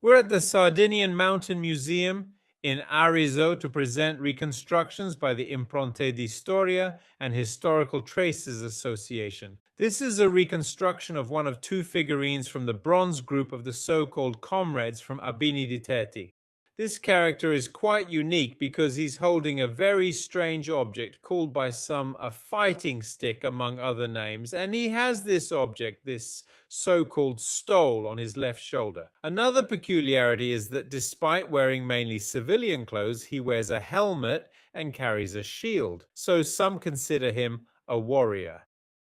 We're at the Sardinian Mountain Museum in Arezzo to present reconstructions by the Impronte di Storia and Historical Traces Association. This is a reconstruction of one of two figurines from the bronze group of the so-called comrades from Abini di Teti. This character is quite unique because he's holding a very strange object called by some a fighting stick among other names, and he has this object, this so-called stole, on his left shoulder. Another peculiarity is that despite wearing mainly civilian clothes, he wears a helmet and carries a shield, so some consider him a warrior.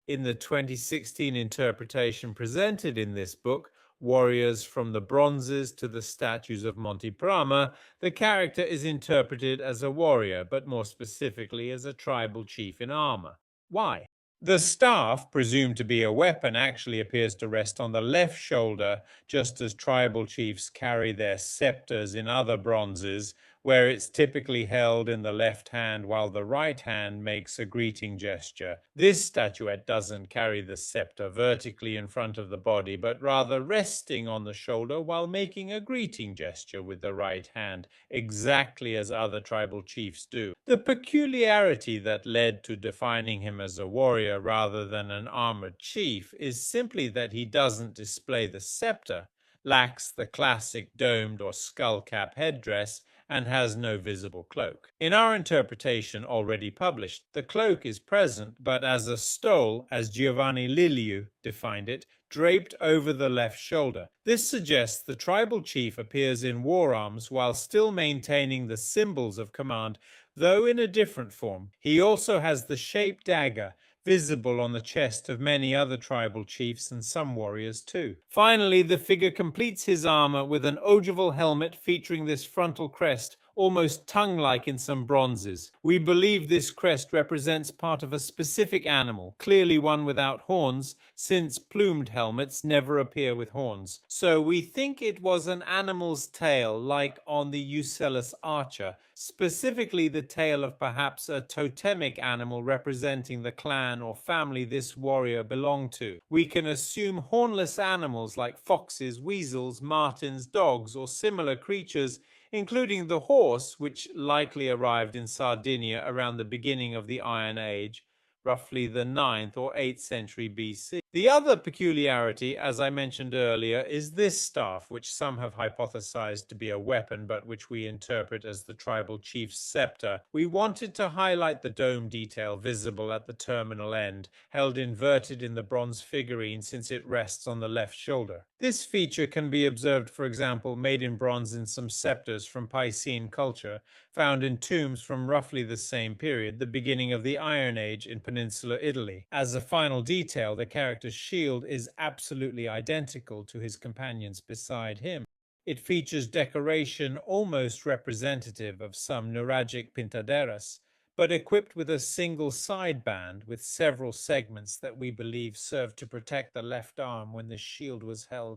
In the 2016 interpretation presented in this book, Warriors from the Bronzes to the Statues of Monte Prama, the character is interpreted as a warrior, but more specifically as a tribal chief in armor. Why? The staff, presumed to be a weapon, actually appears to rest on the left shoulder, just as tribal chiefs carry their scepters in other bronzes, where it's typically held in the left hand while the right hand makes a greeting gesture. This statuette doesn't carry the scepter vertically in front of the body, but rather resting on the shoulder while making a greeting gesture with the right hand, exactly as other tribal chiefs do. The peculiarity that led to defining him as a warrior rather than an armored chief is simply that he doesn't display the scepter, lacks the classic domed or skull cap headdress, and has no visible cloak. In our interpretation already published, the cloak is present, but as a stole, as Giovanni Liliu defined it, draped over the left shoulder. This suggests the tribal chief appears in war arms while still maintaining the symbols of command, though in a different form. He also has the shaped dagger, visible on the chest of many other tribal chiefs and some warriors too. Finally, the figure completes his armor with an ogival helmet featuring this frontal crest, almost tongue-like in some bronzes. We believe this crest represents part of a specific animal, clearly one without horns, since plumed helmets never appear with horns. So we think it was an animal's tail, like on the Eucellus archer, specifically the tail of perhaps a totemic animal representing the clan or family this warrior belonged to. We can assume hornless animals like foxes, weasels, martens, dogs, or similar creatures, including the horse, which likely arrived in Sardinia around the beginning of the Iron Age, roughly the 9th or 8th century BC. The other peculiarity, as I mentioned earlier, is this staff, which some have hypothesized to be a weapon, but which we interpret as the tribal chief's scepter. We wanted to highlight the dome detail visible at the terminal end, held inverted in the bronze figurine since it rests on the left shoulder. This feature can be observed, for example, made in bronze in some scepters from Piscean culture, found in tombs from roughly the same period, the beginning of the Iron Age in peninsular Italy. As a final detail, the character's shield is absolutely identical to his companions beside him. It features decoration almost representative of some nuragic pintaderas, but equipped with a single side band with several segments that we believe served to protect the left arm when the shield was held.